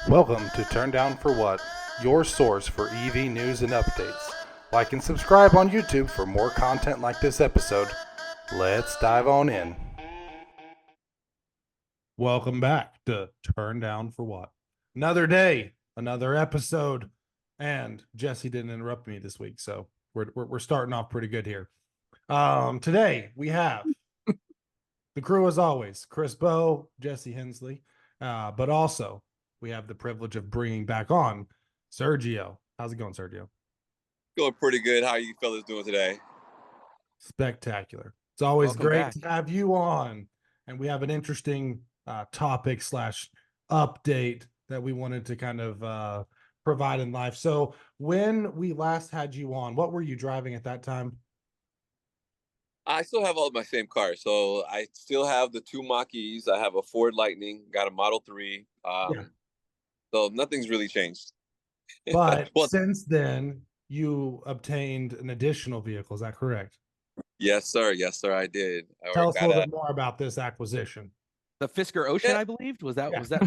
Welcome to Turn Down for What, your source for EV news and updates. Like and subscribe on YouTube for more content like this episode. Let's dive on in. Welcome back to Turn Down for What. Another day, another episode, and Jesse didn't interrupt me this week, so we're starting off pretty good here. Today we have the crew as always: Chris Bowe, Jesse Hensley, but also we have the privilege of bringing back on Sergio. How's it going, Sergio? Going pretty good. How are you fellas doing today? Spectacular. It's always Welcome great back. to have you on, and we have an interesting topic slash update that we wanted to kind of provide in life. So when we last had you on, what were you driving at that time? I still have all of my same cars. So I still have the two Mach-E's. I have a Ford Lightning, got a Model 3. Yeah. So nothing's really changed. But Well, since then, you obtained an additional vehicle. Is that correct? yes, sir. Yes, sir. I did. Tell us a little bit more about this acquisition. The Fisker Ocean, Yeah, I believed. Was that Yeah. was that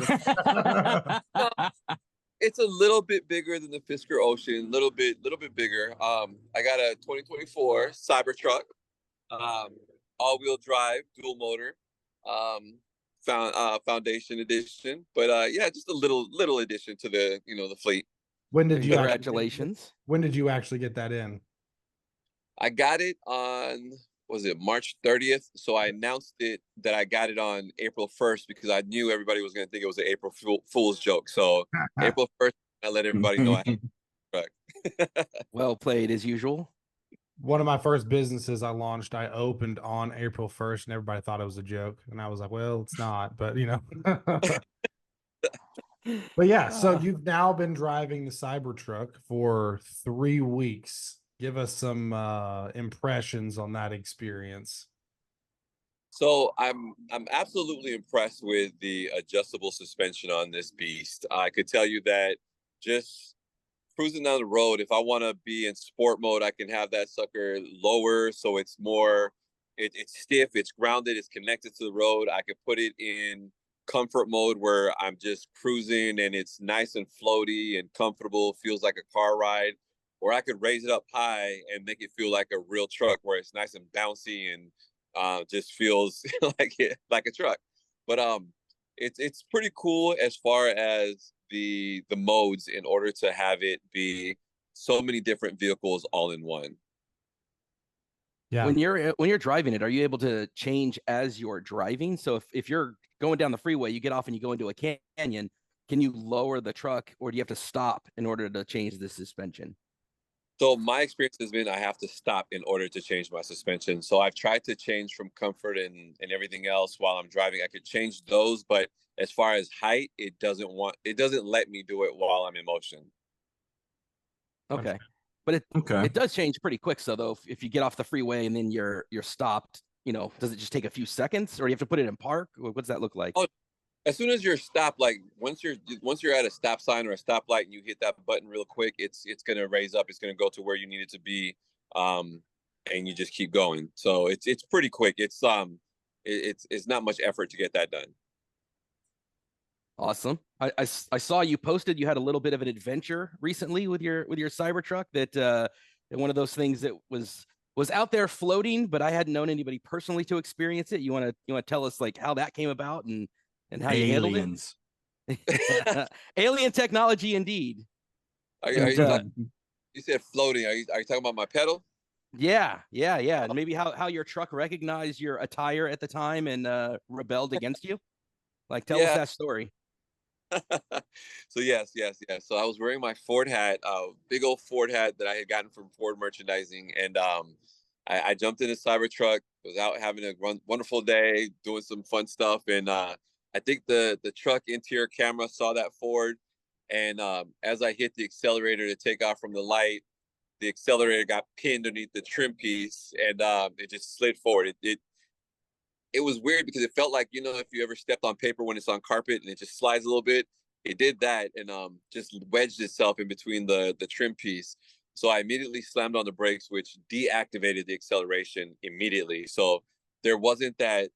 the it's a little bit bigger than the Fisker Ocean, little bit bigger. I got a 2024 Cybertruck, all-wheel drive, dual motor, foundation edition. But yeah, just a little addition to the fleet. When did you Congratulations. When did you actually get that in? I got it on, was it March 30th? So I announced it that I got it on April 1st because I knew everybody was going to think it was an April Fool's joke. So April 1st, I let everybody know I had a truck. Well played as usual. One of my first businesses I launched, I opened on April 1st, and everybody thought it was a joke. And I was like, well, it's not, but you know. But yeah, so you've now been driving the Cybertruck for 3 weeks. Give us some impressions on that experience. So I'm absolutely impressed with the adjustable suspension on this beast. I could tell you that just cruising down the road, if I want to be in sport mode, I can have that sucker lower so it's more, it's stiff, it's grounded, it's connected to the road. I could put it in comfort mode where I'm just cruising and it's nice and floaty and comfortable, feels like a car ride. Or I could raise it up high and make it feel like a real truck where it's nice and bouncy and just feels like a truck. But it's pretty cool as far as the modes in order to have it be so many different vehicles all in one. Yeah. When you're driving it, are you able to change as you're driving? So if you're going down the freeway, you get off and you go into a canyon, can you lower the truck or do you have to stop in order to change the suspension? So my experience has been I have to stop in order to change my suspension. So I've tried to change from comfort and everything else while I'm driving. I could change those, but as far as height, it doesn't let me do it while I'm in motion. Okay. But it does change pretty quick. So though, if you get off the freeway and then you're stopped, does it just take a few seconds or do you have to put it in park? What does that look like? Oh, as soon as you're stopped, like once you're at a stop sign or a stoplight and you hit that button real quick, it's gonna raise up. It's gonna go to where you need it to be, and you just keep going. So it's pretty quick. It's not much effort to get that done. Awesome. I saw you posted you had a little bit of an adventure recently with your Cybertruck that one of those things that was out there floating, but I hadn't known anybody personally to experience it. You want to tell us like how that came about and how you handled it? Alien technology indeed. You said floating. Are you talking about my pedal? Yeah. And maybe how your truck recognized your attire at the time and rebelled against you. Like tell us that story. So yes. So I was wearing my Ford hat, big old Ford hat that I had gotten from Ford merchandising, and I jumped in a Cybertruck. Was out having a wonderful day, doing some fun stuff, and I think the truck interior camera saw that Ford, and as I hit the accelerator to take off from the light, the accelerator got pinned underneath the trim piece, and it just slid forward. It was weird because it felt like, if you ever stepped on paper when it's on carpet and it just slides a little bit, it did that and just wedged itself in between the trim piece. So I immediately slammed on the brakes, which deactivated the acceleration immediately. So there wasn't that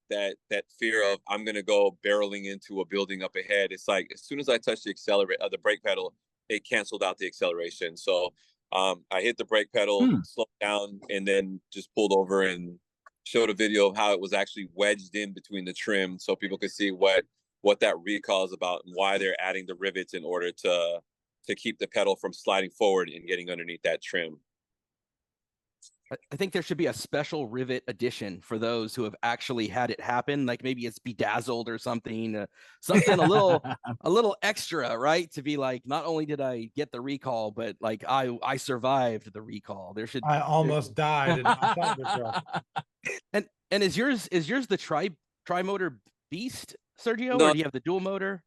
fear of I'm gonna go barreling into a building up ahead. It's like as soon as I touched the accelerator, the brake pedal, it canceled out the acceleration. So I hit the brake pedal, slowed down, and then just pulled over and showed a video of how it was actually wedged in between the trim, so people could see what that recall is about and why they're adding the rivets in order to keep the pedal from sliding forward and getting underneath that trim. I think there should be a special rivet edition for those who have actually had it happen. Like maybe it's bedazzled or something, something a little extra, right? To be like, not only did I get the recall, but like I survived the recall. I almost died in my Cybertruck. And is yours the tri-motor beast, Sergio, No, or do you have the dual motor?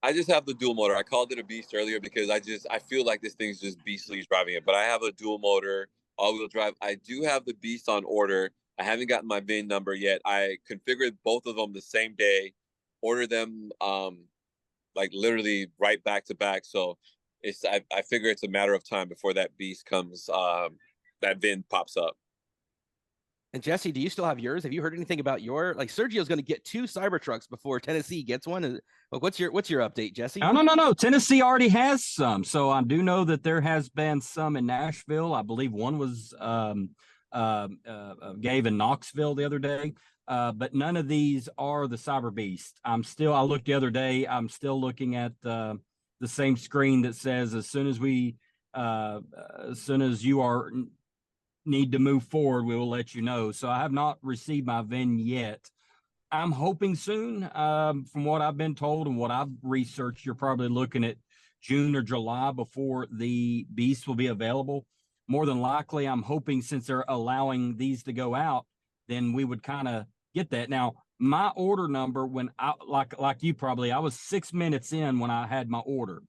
I just have the dual motor. I called it a beast earlier because I feel like this thing's just beastly driving it. But I have a dual motor, all-wheel drive. I do have the beast on order. I haven't gotten my VIN number yet. I configured both of them the same day, ordered them like literally right back to back. So I figure it's a matter of time before that beast comes, that VIN pops up. And Jesse, do you still have yours? Have you heard anything about like Sergio's going to get 2 Cybertrucks before Tennessee gets one? What's your update, Jesse? No. Tennessee already has some. So I do know that there has been some in Nashville. I believe one was gave in Knoxville the other day. But none of these are the Cyber Beast. I looked the other day, I'm still looking at the same screen that says as soon as you need to move forward, we will let you know. So I have not received my VIN yet. I'm hoping soon. From what I've been told and what I've researched, you're probably looking at June or July before the Beast will be available. More than likely, I'm hoping since they're allowing these to go out, then we would kind of get that. Now, my order number, when I like you probably, I was 6 minutes in when I had my order.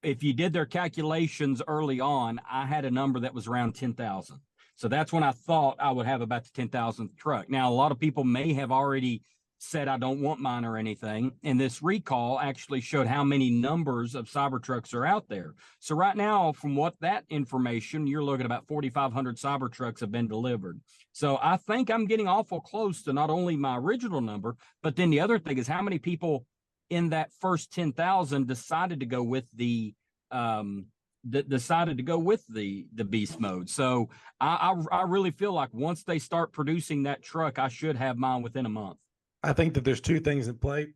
If you did their calculations early on, I had a number that was around 10,000. So that's when I thought I would have about the 10,000th truck. Now, a lot of people may have already said, I don't want mine or anything. And this recall actually showed how many numbers of Cybertrucks are out there. So right now, from what that information, you're looking at about 4,500 Cybertrucks have been delivered. So I think I'm getting awful close to not only my original number, but then the other thing is how many people in that first 10,000 decided to go with the beast mode. So I really feel like once they start producing that truck, I should have mine within a month. I think that there's 2 things in play.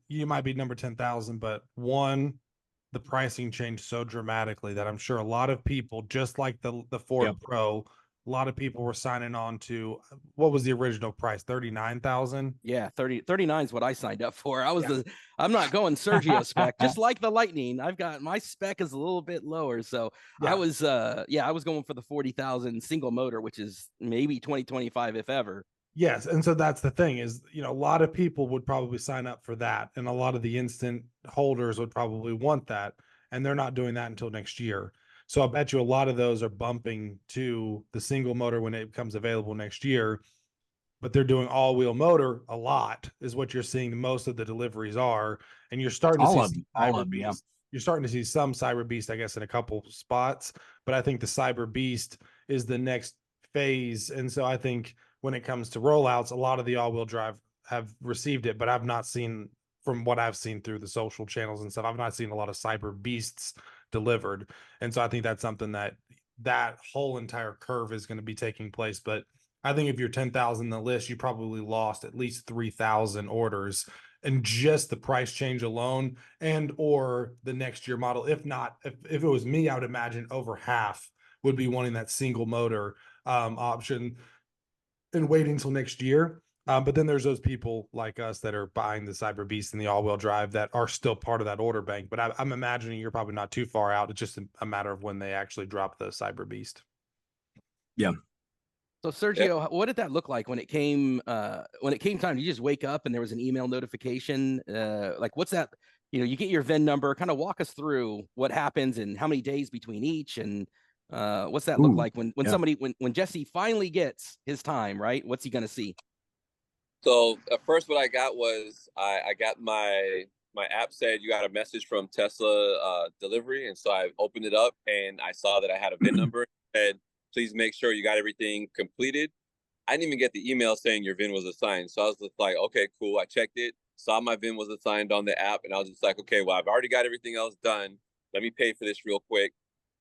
You might be number 10,000, but one, the pricing changed so dramatically that I'm sure a lot of people, just like the Ford Pro, a lot of people were signing on to, what was the original price? 39,000. Yeah, 39 is what I signed up for. I'm not going Sergio spec, just like the Lightning. I've got my spec is a little bit lower. So I was going for the 40,000 single motor, which is maybe 2025 if ever. Yes. And so that's the thing is, a lot of people would probably sign up for that. And a lot of the instant holders would probably want that. And they're not doing that until next year. So I bet you a lot of those are bumping to the single motor when it becomes available next year. But they're doing all-wheel motor a lot, is what you're seeing. Most of the deliveries are, and you're starting to see You're starting to see some Cyber Beast, I guess, in a couple spots. But I think the Cyber Beast is the next phase, and so I think when it comes to rollouts, a lot of the all-wheel drive have received it, but I've not seen, from what I've seen through the social channels and stuff, I've not seen a lot of Cyber Beasts delivered. And so I think that's something that whole entire curve is going to be taking place. But I think if you're 10,000 in the list, you probably lost at least 3,000 orders and just the price change alone, and or the next year model. If not, if it was me, I would imagine over half would be wanting that single motor option and waiting until next year. But then there's those people like us that are buying the Cyber Beast and the all-wheel drive that are still part of that order bank. But I'm imagining you're probably not too far out. It's just a matter of when they actually drop the Cyber Beast. Yeah. So Sergio, what did that look like when it came time? Did you just wake up and there was an email notification? Like what's that? You get your VIN number. Kind of walk us through what happens and how many days between each, and what's that look like when Jesse finally gets his time, right? What's he gonna see? So at first, what I got was I got my app said you got a message from Tesla delivery, and so I opened it up and I saw that I had a VIN number. And please make sure you got everything completed. I didn't even get the email saying your VIN was assigned. So I was just like, okay, cool. I checked it, saw my VIN was assigned on the app, and I was just like, okay, well, I've already got everything else done. Let me pay for this real quick.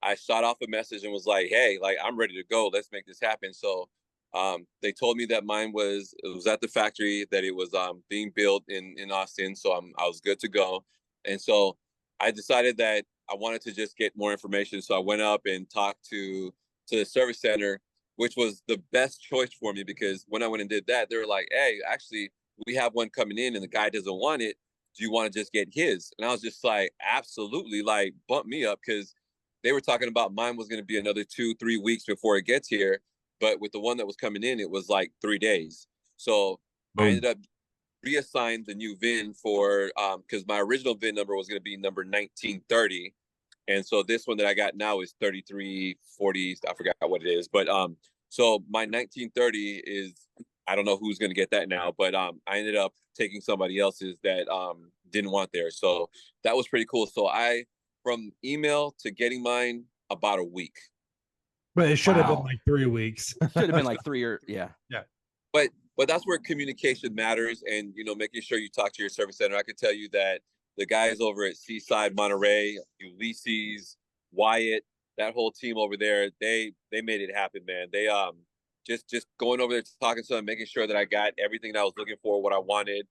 I shot off a message and was like, hey, like, I'm ready to go. Let's make this happen. So they told me that mine was at the factory, that it was being built in Austin. So I was good to go. And so I decided that I wanted to just get more information. So I went up and talked to the service center, which was the best choice for me, because when I went and did that, they were like, hey, actually, we have one coming in and the guy doesn't want it. Do you want to just get his? And I was just like, absolutely, like, bump me up, because they were talking about mine was going to be another 2-3 weeks before it gets here. But with the one that was coming in, it was like 3 days. So I ended up reassigned the new VIN for, because my original VIN number was going to be number 1930. And so this one that I got now is 3340. I forgot what it is. But so my 1930 is, I don't know who's going to get that now, but I ended up taking somebody else's that didn't want there. So that was pretty cool. So from email to getting mine, about a week. But it should have been like 3 weeks. Should have been like 3 or yeah. But that's where communication matters, and making sure you talk to your service center. I could tell you that the guys over at Seaside, Monterey, Ulysses, Wyatt, that whole team over there, they made it happen, man. They just going over there, talking to them, making sure that I got everything that I was looking for, what I wanted,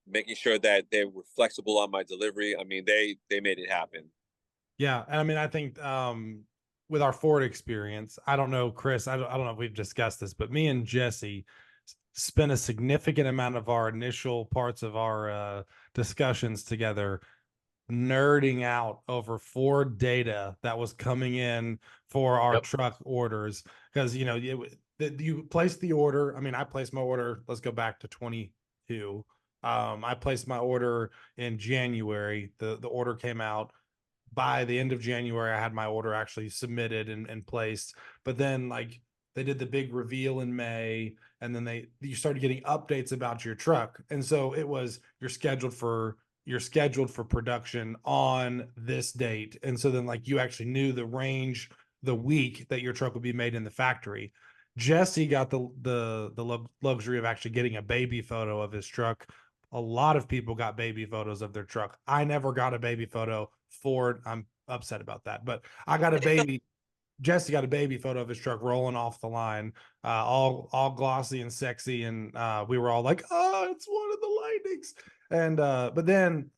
making sure that they were flexible on my delivery. I mean, they made it happen. Yeah, and I mean, I think with our Ford experience, I don't know, Chris, I don't know if we've discussed this, but me and Jesse spent a significant amount of our initial parts of our discussions together nerding out over Ford data that was coming in for our truck orders, because you place the order. I mean, I placed my order, let's go back to 22. I placed my order in January. The order came out by the end of January. I had my order actually submitted and placed, but then like they did the big reveal in May, and then you started getting updates about your truck. And so it was, you're scheduled for production on this date. And so then like you actually knew the range, the week that your truck would be made in the factory. Jesse got the luxury of actually getting a baby photo of his truck. A lot of people got baby photos of their truck. I never got a baby photo. Ford, I'm upset about that, but I got a baby. Jesse got a baby photo of his truck rolling off the line, all glossy and sexy, and we were all like, "Oh, it's one of the Lightnings!" And but then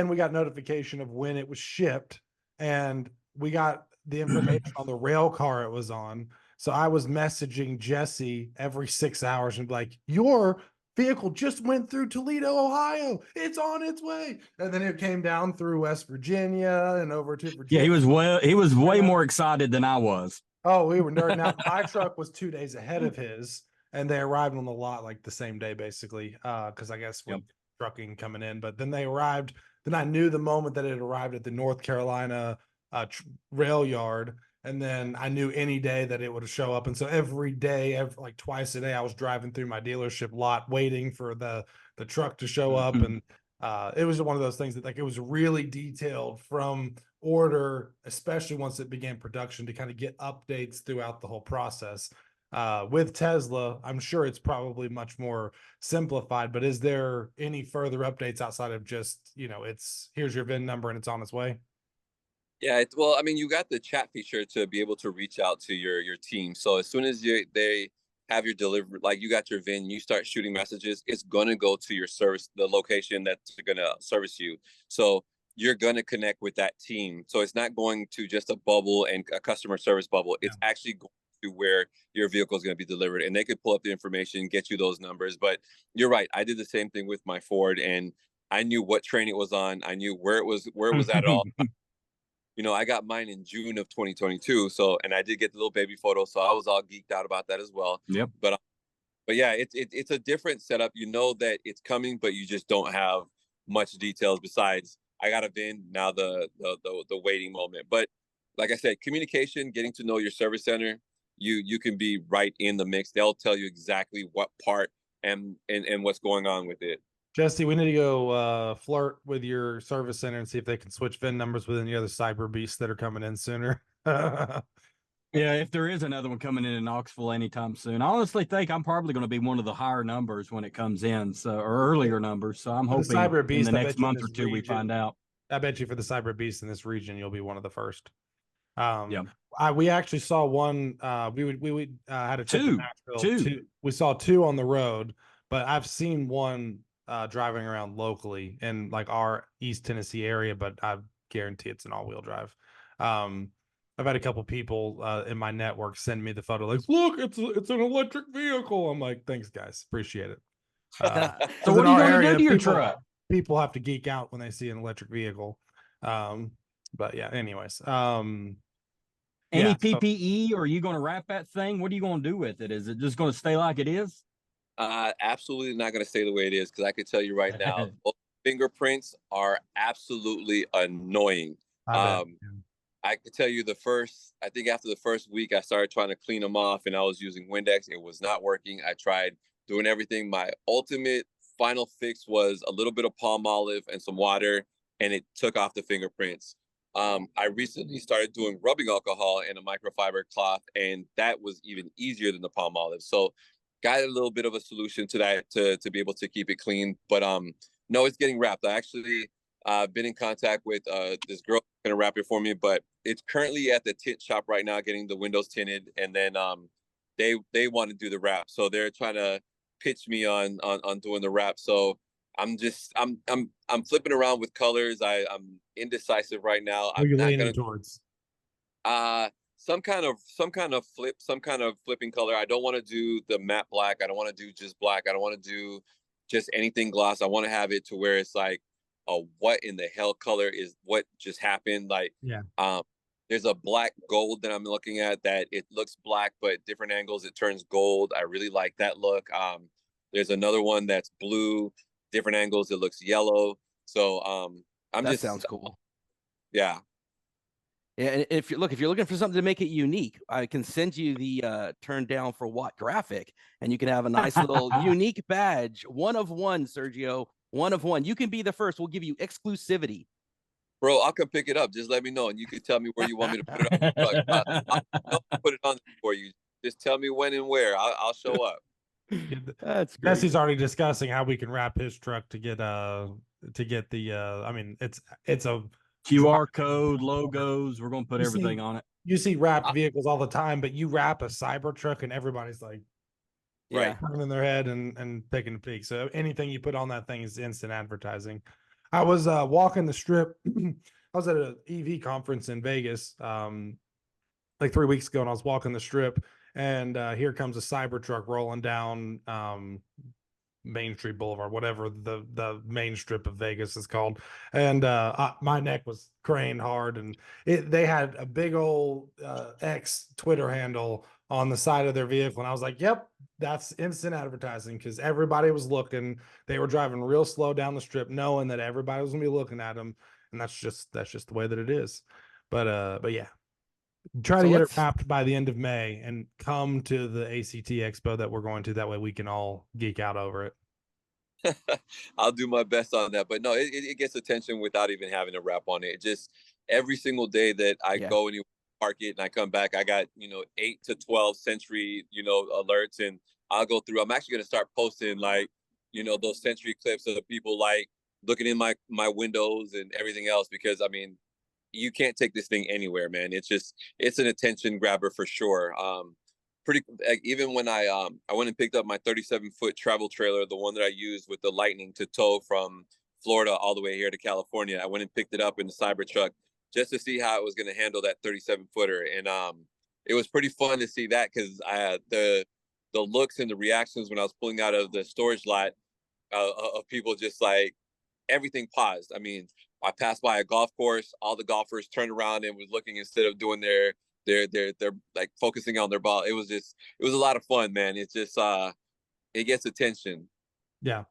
we got notification of when it was shipped, and we got the information on the rail car it was on. So I was messaging Jesse every 6 hours and be like, "Your vehicle just went through Toledo, Ohio. It's on its way." And then it came down through West Virginia and over to Virginia. Yeah, he was way more excited than I was. Oh, we were nerding out. My truck was 2 days ahead of his, and they arrived on the lot like the same day, basically, because I guess with trucking coming in. But then they arrived. Then I knew the moment that it arrived at the North Carolina rail yard. And then I knew any day that it would show up. And so every day, like twice a day, I was driving through my dealership lot waiting for the truck to show up. And it was one of those things that like it was really detailed from order, especially once it began production, to kind of get updates throughout the whole process. With Tesla, I'm sure it's probably much more simplified, but is there any further updates outside of just, it's here's your VIN number and it's on its way? Yeah, well, I mean, you got the chat feature to be able to reach out to your team. So as soon as they have your delivery, like you got your VIN, you start shooting messages, it's going to go to your service, the location that's going to service you. So you're going to connect with that team. So it's not going to just a bubble and a customer service bubble. It's actually going to where your vehicle is going to be delivered, and they could pull up the information, get you those numbers. But you're right. I did the same thing with my Ford, and I knew what train it was on. I knew where it was at all. I got mine in June of 2022. So, and I did get the little baby photo. So I was all geeked out about that as well. Yep. But yeah, it's a different setup. You know that it's coming, but you just don't have much details besides I got a VIN, now the waiting moment. But like I said, communication, getting to know your service center, you can be right in the mix. They'll tell you exactly what part and what's going on with it. Jesse, we need to go flirt with your service center and see if they can switch VIN numbers with any other cyber beasts that are coming in sooner. Yeah, if there is another one coming in Knoxville anytime soon, I honestly think I'm probably going to be one of the higher numbers when it comes in, so or earlier numbers. So I'm For the hoping Cyber in Beast, the I next bet you in month or this two we find region, out. I bet you for the Cyber Beast in this region, you'll be one of the first. Yep. We actually saw one. We had a trip to Nashville. Two. We saw two on the road, but I've seen one driving around locally in like our East Tennessee area. But I guarantee it's an all-wheel drive. I've had a couple people in my network send me the photo, like, look, it's an electric vehicle. I'm like, thanks, guys, appreciate it. So what are you going to do to your truck? People have to geek out when they see an electric vehicle. But yeah, anyways. Any yeah, so- PPE, or are you going to wrap that thing? What are you going to do with it? Is it just going to stay like it is? Absolutely not going to stay the way it is, because I can tell you right now, both fingerprints are absolutely annoying. I can tell you I think after the first week, I started trying to clean them off, and I was using Windex. It was not working. I tried doing everything. My ultimate final fix was a little bit of palm olive and some water, and it took off the fingerprints. I recently started doing rubbing alcohol in a microfiber cloth, and that was even easier than the palm olive. So got a little bit of a solution to that to be able to keep it clean. But no, it's getting wrapped. I actually been in contact with this girl gonna wrap it for me, but it's currently at the tint shop right now getting the windows tinted, and then they want to do the wrap. So they're trying to pitch me on doing the wrap. So I'm flipping around with colors. I'm indecisive right now. What are you leaning gonna towards? some kind of flipping color. I don't want to do the matte black. I don't want to do just black. I don't want to do just anything gloss. I want to have it to where it's like, what in the hell color is what just happened? Like, Yeah. There's a black gold that I'm looking at that it looks black, but different angles it turns gold. I really like that look. There's another one that's blue, different angles it looks yellow. So that sounds cool. Yeah. Yeah, and if you're looking for something to make it unique, I can send you the turn down for what graphic, and you can have a nice little unique badge, one of one, Sergio, one of one. You can be the first. We'll give you exclusivity. Bro, I'll come pick it up. Just let me know, and you can tell me where you want me to put it on. I'll put it on for you. Just tell me when and where. I'll show up. That's great. Jesse's already discussing how we can wrap his truck to get the I mean, it's a QR code, logos. We're going to put everything on it. You see wrapped vehicles all the time, but you wrap a Cybertruck and everybody's like, yeah, turning their head and taking a peek. So anything you put on that thing is instant advertising. I was walking the strip. I was at an EV conference in Vegas like 3 weeks ago, and I was walking the strip, and here comes a Cybertruck rolling down Main Street Boulevard, whatever the main strip of Vegas is called. And my neck was craned hard, and they had a big old X Twitter handle on the side of their vehicle, and I was like, yep, that's instant advertising, because everybody was looking. They were driving real slow down the strip, knowing that everybody was gonna be looking at them, and that's just the way that it is. But yeah, try to get it wrapped by the end of May and come to the ACT Expo that we're going to. That way we can all geek out over it. I'll do my best on that. But no, it gets attention without even having a wrap on it. Just every single day that I go and park it and I come back, I got 8 to 12 Century alerts, and I'll go through. I'm actually going to start posting like those Century clips of the people like looking in my windows and everything else, because I mean, you can't take this thing anywhere, man. It's an attention grabber for sure. Even when I went and picked up my 37-foot travel trailer, the one that I used with the Lightning to tow from Florida all the way here to California, I went and picked it up in the Cybertruck just to see how it was going to handle that 37-footer. And it was pretty fun to see that, because the looks and the reactions when I was pulling out of the storage lot of people, just like everything paused. I mean, I passed by a golf course, all the golfers turned around and was looking, instead of doing their like focusing on their ball. It was a lot of fun, man. It's just it gets attention. Yeah.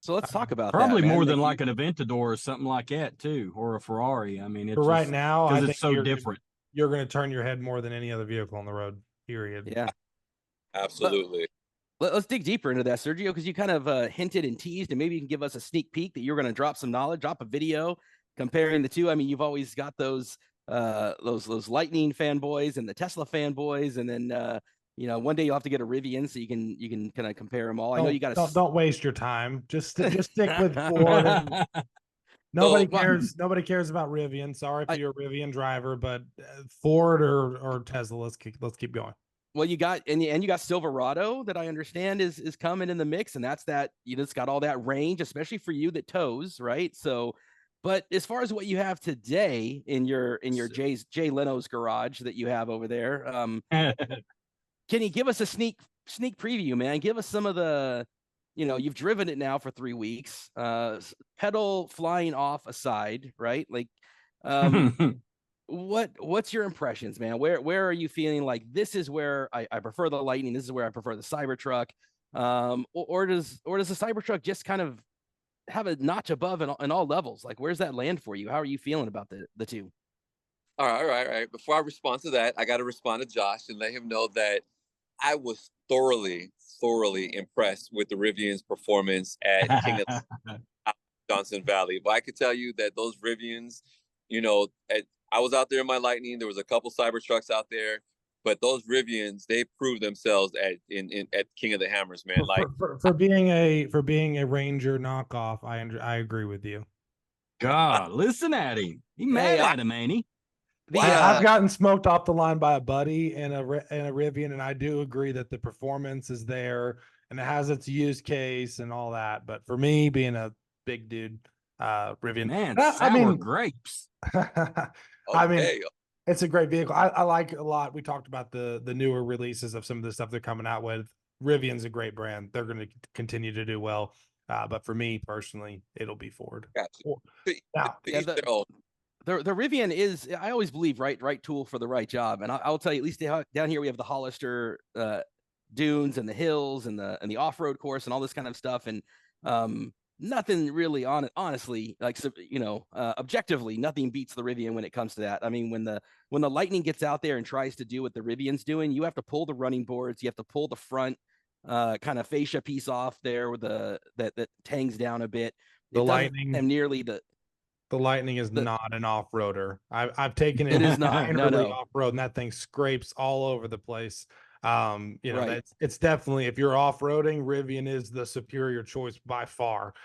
So let's talk about probably that, more than like an Aventador or something like that too, or a Ferrari. I mean, it's right now, I think it's so different. You're going to turn your head more than any other vehicle on the road. Period. Yeah, absolutely. Let's dig deeper into that, Sergio, because you kind of hinted and teased, and maybe you can give us a sneak peek that you're going to drop some knowledge, drop a video comparing the two. I mean, you've always got those those Lightning fanboys and the Tesla fanboys, and then one day you'll have to get a Rivian so you can kind of compare them all. I know you got to don't waste your time. Just stick with Ford. Nobody cares. Nobody cares about Rivian. Sorry if you're a Rivian driver, but Ford or Tesla. Let's keep going. Well, you got you got Silverado that I understand is coming in the mix, and that's that. It's got all that range, especially for you that tows, right? So, but as far as what you have today in your Jay Leno's garage that you have over there, can you give us a sneak preview, man? Give us some of the, you've driven it now for 3 weeks. Pedal flying off aside, right? Like, what's your impressions, man? Where are you feeling like this is where I prefer the Lightning, this is where I prefer the Cybertruck, or does the Cybertruck just kind of have a notch above in all levels? Like, where's that land for you? How are you feeling about the two? All right. Before I respond to that, I got to respond to Josh and let him know that I was thoroughly impressed with the Rivian's performance at King of Johnson Valley. But I could tell you that those Rivians, I was out there in my Lightning. There was a couple Cybertrucks out there, but those Rivians, they proved themselves at King of the Hammers, man. Like for being a Ranger knockoff, I agree with you. God, listen at him. He mad at him, ain't he? I've gotten smoked off the line by a buddy in a Rivian, and I do agree that the performance is there and it has its use case and all that. But for me, being a big dude, Rivian, man, sour grapes. I mean, it's a great vehicle. I like it a lot. We talked about the newer releases of some of the stuff they're coming out with. Rivian's a great brand. They're going to continue to do well. But for me personally, it'll be Ford. Gotcha. The Rivian is, I always believe, right tool for the right job. And I'll tell you, at least down here we have the Hollister dunes and the hills and the off-road course and all this kind of stuff. And nothing really honestly, like, objectively, nothing beats the Rivian when it comes to that. I mean, when the Lightning gets out there and tries to do what the Rivian's doing, you have to pull the running boards, you have to pull the front kind of fascia piece off there with that hangs down a bit. The Lightning and nearly the Lightning is not an off-roader. I've taken it. It is not no. off-road, and that thing scrapes all over the place. Right. It's definitely, if you're off-roading, Rivian is the superior choice by far.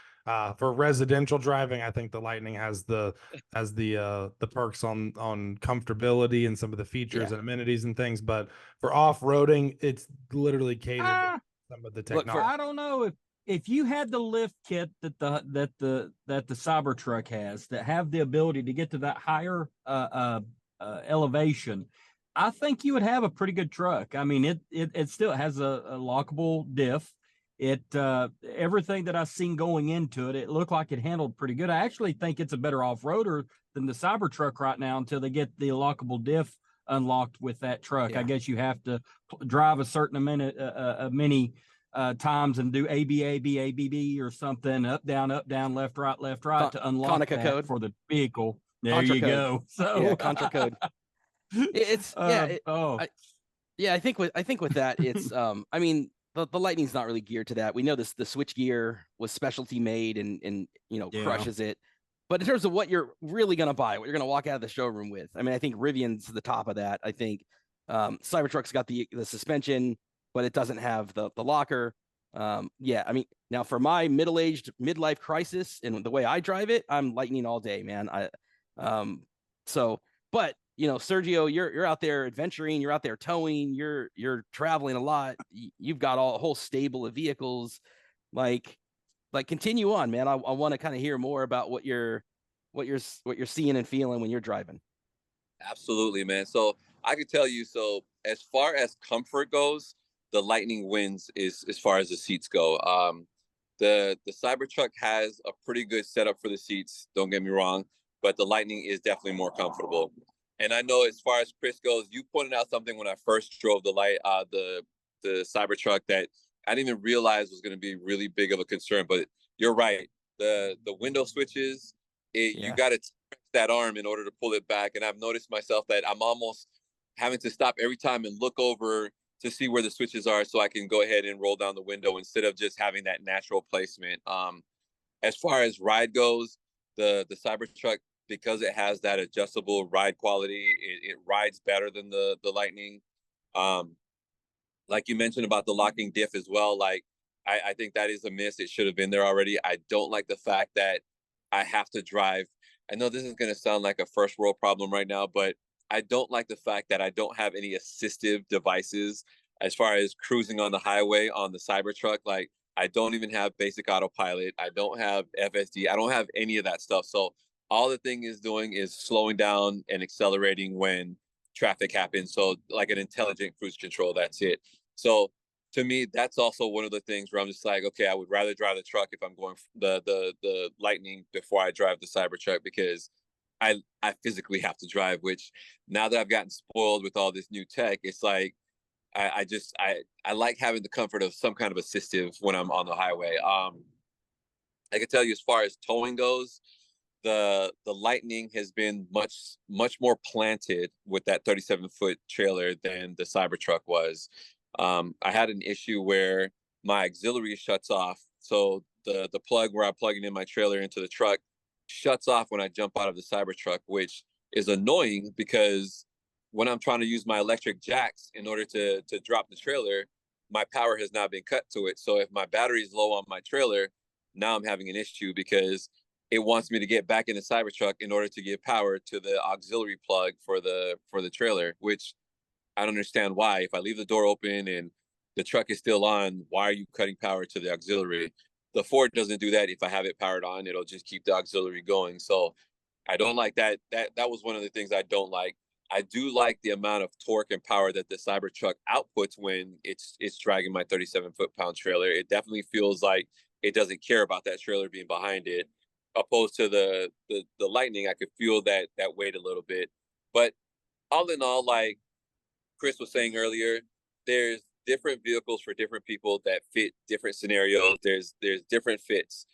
For residential driving, I think the Lightning has the perks on comfortability and some of the features and amenities and things. But for off-roading, it's literally catered to some of the technology. I don't know if you had the lift kit that the Cybertruck has, that have the ability to get to that higher elevation, I think you would have a pretty good truck. I mean, it still has a lockable diff. Everything that I've seen going into it, it looked like it handled pretty good. I actually think it's a better off-roader than the Cybertruck right now until they get the lockable diff unlocked with that truck. I guess you have to drive a certain many times and do ABB or something, up, down, left, right, to unlock Konica that code for the vehicle. There Contra you code. go. So Contra code. I think with that, it's I mean, the Lightning's not really geared to that. We know the switch gear was specialty made and crushes it. But in terms of what you're really going to buy, what you're going to walk out of the showroom with, I mean, I think Rivian's the top of that. I think Cybertruck's got the suspension, but it doesn't have the locker. I mean, now for my middle-aged midlife crisis and the way I drive it, I'm Lightning all day, man. But Sergio, you're out there adventuring, you're out there towing, you're traveling a lot. You've got a whole stable of vehicles. Like continue on, man. I want to kind of hear more about what you're seeing and feeling when you're driving. Absolutely, man. So I could tell you, so as far as comfort goes, the Lightning wins as far as the seats go. The Cybertruck has a pretty good setup for the seats, don't get me wrong, but the Lightning is definitely more comfortable. And I know as far as Chris goes, you pointed out something when I first drove the Cybertruck that I didn't even realize was going to be really big of a concern. But you're right. The window switches, you got to stretch that arm in order to pull it back. And I've noticed myself that I'm almost having to stop every time and look over to see where the switches are so I can go ahead and roll down the window instead of just having that natural placement. As far as ride goes, the Cybertruck because it has that adjustable ride quality. It rides better than the Lightning. Like you mentioned about the locking diff as well. Like I think that is a miss. It should have been there already. I don't like the fact that I have to drive. I know this is going to sound like a first world problem right now, but I don't like the fact that I don't have any assistive devices as far as cruising on the highway on the Cybertruck. Like I don't even have basic autopilot. I don't have FSD. I don't have any of that stuff. So all the thing is doing is slowing down and accelerating when traffic happens. So like an intelligent cruise control, that's it. So to me, that's also one of the things where I'm just like, okay, I would rather drive the truck if I'm going the Lightning before I drive the Cybertruck, because I physically have to drive, which now that I've gotten spoiled with all this new tech, it's like I like having the comfort of some kind of assistive when I'm on the highway. I can tell you as far as towing goes, the Lightning has been much more planted with that 37-foot trailer than the Cybertruck was. I had an issue where my auxiliary shuts off, so the plug where I'm plugging in my trailer into the truck shuts off when I jump out of the Cybertruck, which is annoying because when I'm trying to use my electric jacks in order to drop the trailer, my power has not been cut to it. So if my battery is low on my trailer, now I'm having an issue because it wants me to get back in the Cybertruck in order to give power to the auxiliary plug for the trailer, which I don't understand why. If I leave the door open and the truck is still on, why are you cutting power to the auxiliary? The Ford doesn't do that. If I have it powered on, it'll just keep the auxiliary going. So I don't like that. That was one of the things I don't like. I do like the amount of torque and power that the Cybertruck outputs when it's dragging my 37-foot-pound trailer. It definitely feels like it doesn't care about that trailer being behind it, opposed to the Lightning. I could feel that weight a little bit. But all in all, like Chris was saying earlier, there's different vehicles for different people that fit different scenarios. There's different fits.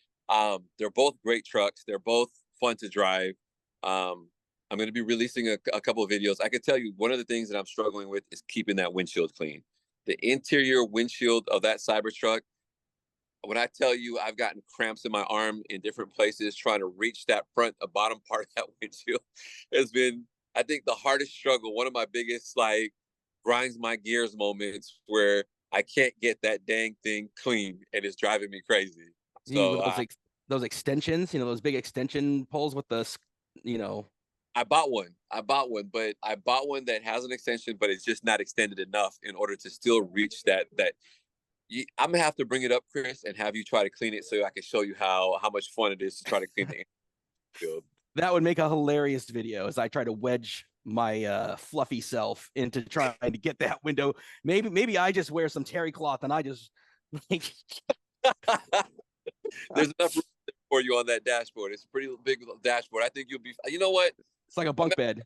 They're both great trucks. They're both fun to drive. I'm going to be releasing a couple of videos. I can tell you one of the things that I'm struggling with is keeping that windshield clean. The interior windshield of that Cybertruck, when I tell you I've gotten cramps in my arm in different places trying to reach that bottom part of that windshield, has been, I think, the hardest struggle. One of my biggest, like, grinds my gears moments where I can't get that dang thing clean and it's driving me crazy. So those extensions, those big extension poles with the, I bought one, but I bought one that has an extension, but it's just not extended enough in order to still reach that. I'm gonna have to bring it up, Chris, and have you try to clean it so I can show you how much fun it is to try to clean the field. That would make a hilarious video as I try to wedge my fluffy self into trying to get that window. Maybe I just wear some terry cloth and I just like there's enough room for you on that dashboard. It's a pretty big dashboard. I think you'll be, you know what? It's like a bunk bed.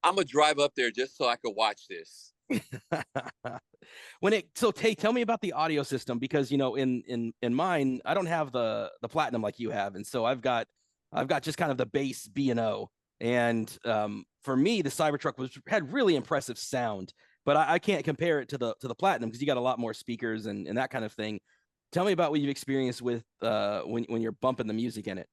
I'm gonna drive up there just so I could watch this. Tell me about the audio system, because in mine I don't have the platinum like you have, and so I've got just kind of the base B&O, and for me the Cybertruck had really impressive sound, but I can't compare it to the platinum because you got a lot more speakers and that kind of thing. Tell me about what you've experienced with when you're bumping the music in it.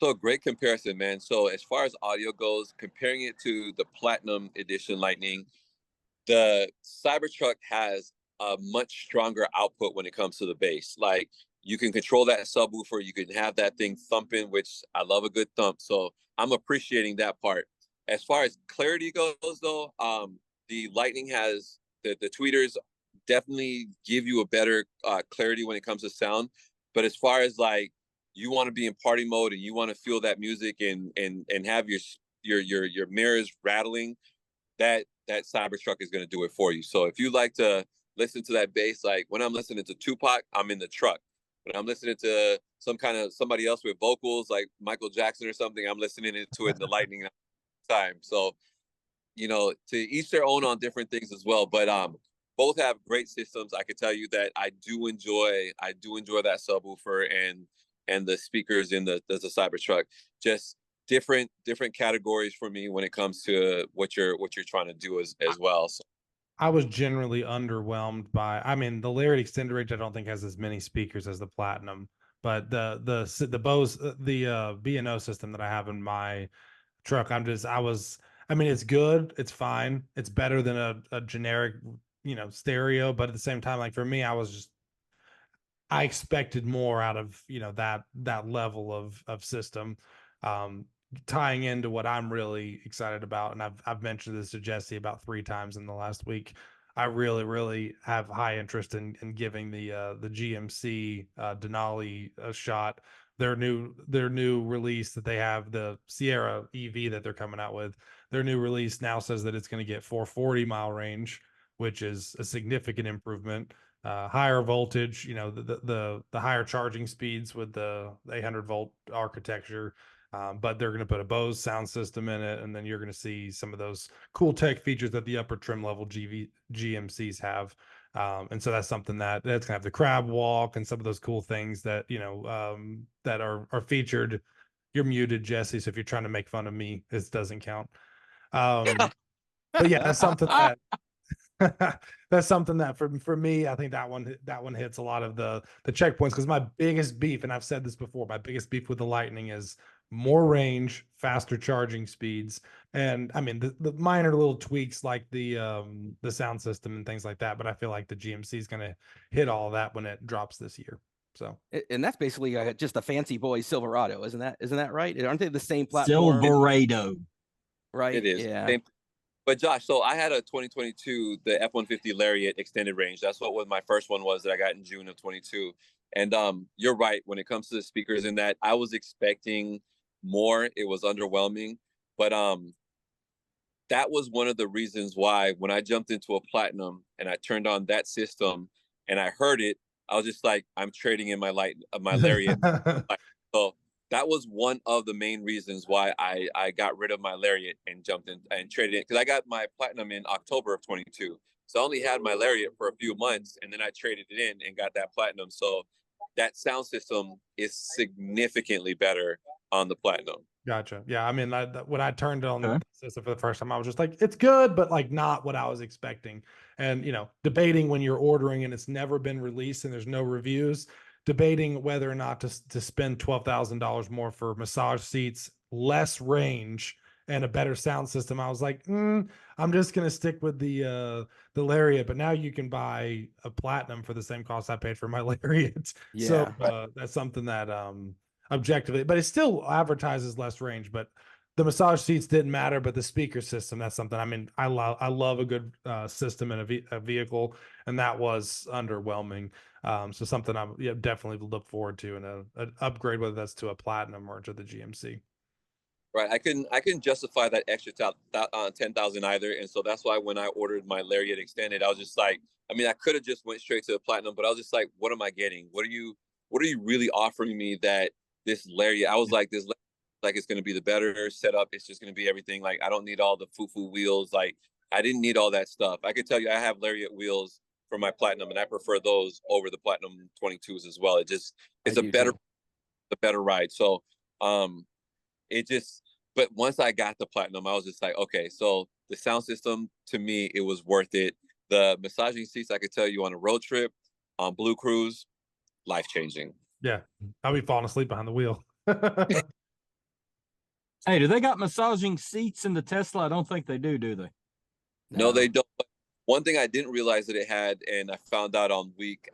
So great comparison, man. So as far as audio goes, comparing it to the Platinum Edition Lightning, the Cybertruck has a much stronger output when it comes to the bass. Like you can control that subwoofer, you can have that thing thumping, which I love a good thump. So I'm appreciating that part. As far as clarity goes, though, the Lightning has the tweeters definitely give you a better clarity when it comes to sound. But as far as like you want to be in party mode and you want to feel that music and have your mirrors rattling, that Cybertruck is going to do it for you. So if you like to listen to that bass, like when I'm listening to Tupac, I'm in the truck. When I'm listening to somebody else with vocals like Michael Jackson or something, I'm listening to it in the Lightning time. So, to each their own on different things as well. But both have great systems. I can tell you that I do enjoy that subwoofer and the speakers in the Cybertruck. Just different categories for me when it comes to what you're trying to do as well. So I was generally underwhelmed by, the Lariat extender range I don't think has as many speakers as the Platinum, But the Bose the B&O system that I have in my truck, I mean, it's good, it's fine, it's better than a generic, stereo, but at the same time, like for me, I expected more out of that level of system, um, tying into what I'm really excited about, and I've mentioned this to Jesse about 3 times in the last week. I really have high interest in giving the GMC Denali a shot. Their new release that they have, the Sierra EV that they're coming out with, their new release now says that it's going to get 440-mile range, which is a significant improvement. Higher voltage, the higher charging speeds with the 800-volt architecture. But they're going to put a Bose sound system in it, and then you're going to see some of those cool tech features that the upper trim level GMCs have. And so that's something that's going to have the crab walk and some of those cool things that that are featured. You're muted, Jesse, so if you're trying to make fun of me, this doesn't count. But yeah, that's something that that's something that for me, I think that one hits a lot of the checkpoints, because my biggest beef, and I've said this before, my biggest beef with the Lightning is more range, faster charging speeds, and I mean the minor little tweaks like the sound system and things like that. But I feel like the GMC is going to hit all of that when it drops this year. So, and that's basically just a fancy boy Silverado, isn't that right? Aren't they the same platform? Silverado. Right. It is. Yeah. Same. But Josh, so I had a 2022, the F-150 Lariat extended range. That's what my first one was that I got in June of 22. And you're right, when it comes to the speakers in that, I was expecting more. It was underwhelming. But that was one of the reasons why when I jumped into a Platinum and I turned on that system and I heard it, I was just like, I'm trading in my Lariat. So that was one of the main reasons why I got rid of my Lariat and jumped in and traded it, because I got my Platinum in October of 22. So I only had my Lariat for a few months, and then I traded it in and got that Platinum. So that sound system is significantly better on the Platinum. Gotcha. Yeah, I mean, when I turned on the system for the first time, I was just like, it's good, but like not what I was expecting. And debating when you're ordering and it's never been released and there's no reviews, debating whether or not to spend $12,000 more for massage seats, less range, and a better sound system. I was like, I'm just gonna stick with the Lariat. But now you can buy a Platinum for the same cost I paid for my Lariat. Yeah. So that's something that objectively, but it still advertises less range. But the massage seats didn't matter, but the speaker system, that's something. I mean, I love a good system in a vehicle, and that was underwhelming. So something I definitely look forward to in an upgrade, whether that's to a Platinum or to the GMC. Right, I couldn't justify that extra 10,000 either, and so that's why when I ordered my Lariat extended, I was just like, I mean, I could have just went straight to the Platinum, but I was just like, what am I getting? What are you really offering me that this Lariat? I was like, this like it's going to be the better setup. It's just going to be everything. Like I don't need all the foo wheels. Like I didn't need all that stuff. I could tell you, I have Lariat wheels for my Platinum, and I prefer those over the Platinum 22s as well. It's a better ride. So but once I got the Platinum, I was just like, okay, so the sound system, to me, it was worth it. The massaging seats, I could tell you, on a road trip, on Blue Cruise, life-changing. Yeah, I'll be falling asleep behind the wheel. Hey, do they got massaging seats in the Tesla? I don't think they do they? No, they don't. One thing I didn't realize that it had, and I found out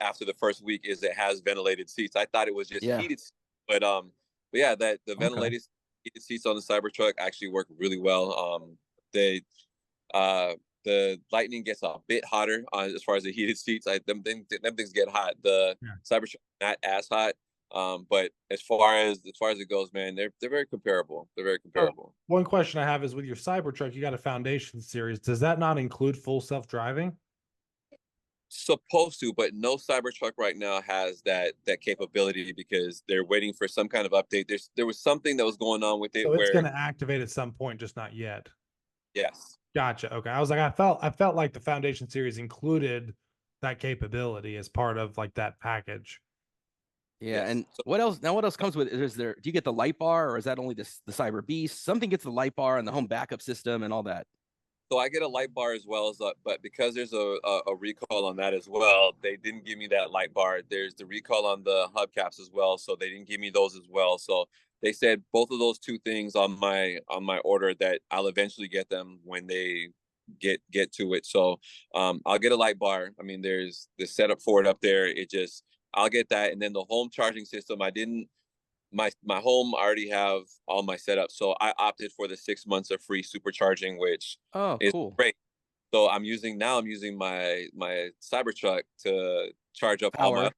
after the first week, is it has ventilated seats. I thought it was just heated, but yeah, that the ventilated heated seats on the Cybertruck actually work really well. The Lightning gets a bit hotter as far as the heated seats. Them things get hot. The Cybertruck not as hot. But as far as it goes, man, they're very comparable. They're very comparable. One question I have is, with your Cybertruck, you got a Foundation series. Does that not include full self-driving? Supposed to, but no Cybertruck right now has that capability, because they're waiting for some kind of update. There was something that was going on with it, so where it's going to activate at some point, just not yet. Yes. Gotcha. Okay. I was like, I felt like the Foundation series included that capability as part of like that package. Yeah, and what else? Now, what else comes with it? Do you get the light bar, or is that only the Cyber Beast? Something gets the light bar and the home backup system and all that. So I get a light bar as well as, but because there's a recall on that as well, they didn't give me that light bar. There's the recall on the hubcaps as well, so they didn't give me those as well. So they said both of those two things on my order that I'll eventually get them when they get to it. So I'll get a light bar. I mean, there's the setup for it up there. I'll get that, and then the home charging system. I didn't. My home I already have all my setup, so I opted for the 6 months of free supercharging, which Oh, is cool. great. So I'm using my Cybertruck to charge up all my, Power.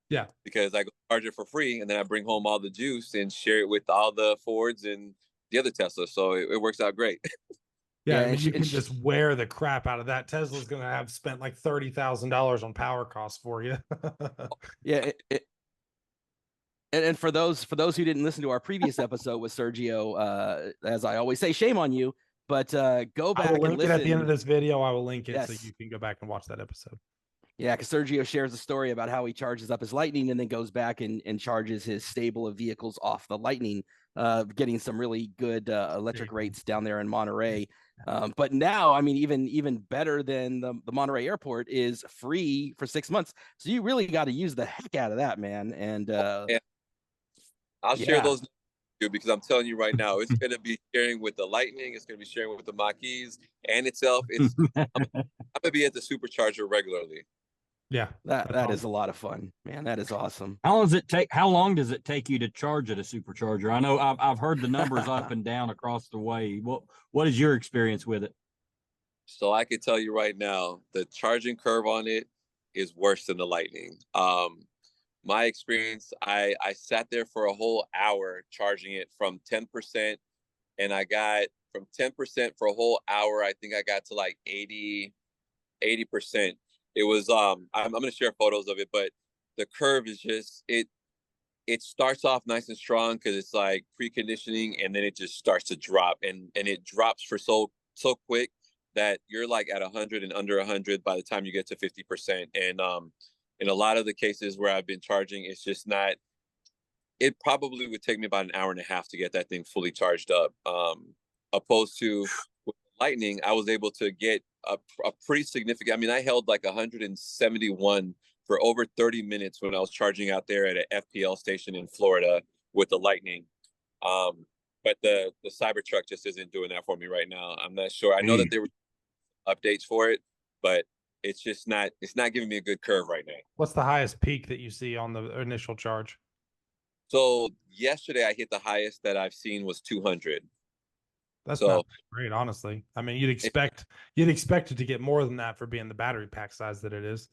Yeah. because I go charge it for free, and then I bring home all the juice and share it with all the Fords and the other Teslas. So it works out great. Yeah, Yeah, I mean, and you can just wear the crap out of that. Tesla's going to have spent like $30,000 on power costs for you. Yeah, and for those who didn't listen to our previous episode with Sergio, as I always say, shame on you. But go I back will and link it listen. at the end of this video. I will link it so Yes. you can go back and watch that episode. Yeah, because Sergio shares a story about how he charges up his Lightning and then goes back and charges his stable of vehicles off the Lightning, getting some really good electric rates down there in Monterey. But now, I mean, even better than the Monterey airport is free for 6 months. So you really got to use the heck out of that, man. And Yeah. I'll share those because I'm telling you right now, it's going to be sharing with the Lightning. It's going to be sharing with the Mach-E's and itself. I'm going to be at the supercharger regularly. Yeah, that is a lot of fun, man. That is awesome. How long does it take you to charge at a supercharger? I know I've heard the numbers up and down across the way. What is your experience with it? So I can tell you right now, the charging curve on it is worse than the Lightning. My experience, I sat there for a whole hour charging it from 10%, and I got from 10% for a whole hour. I think I got to like 80%. It was I'm going to share photos of it, but the curve is just it starts off nice and strong because it's like preconditioning, and then it just starts to drop, and it drops for so quick that you're like at 100 and under 100 by the time you get to 50%. And in a lot of the cases where I've been charging, it's just not. It probably would take me about an hour and a half to get that thing fully charged up. Opposed to with Lightning, I was able to get a pretty significant. I mean, I held like 171 for over 30 minutes when I was charging out there at an FPL station in Florida with the Lightning. But the Cybertruck just isn't doing that for me right now. I'm not sure. I know that there were updates for it, but it's just not. It's not giving me a good curve right now. What's the highest peak that you see on the initial charge? So yesterday I hit the highest that I've seen was 200. That's not great, honestly. I mean, you'd expect it to get more than that for being the battery pack size that it is.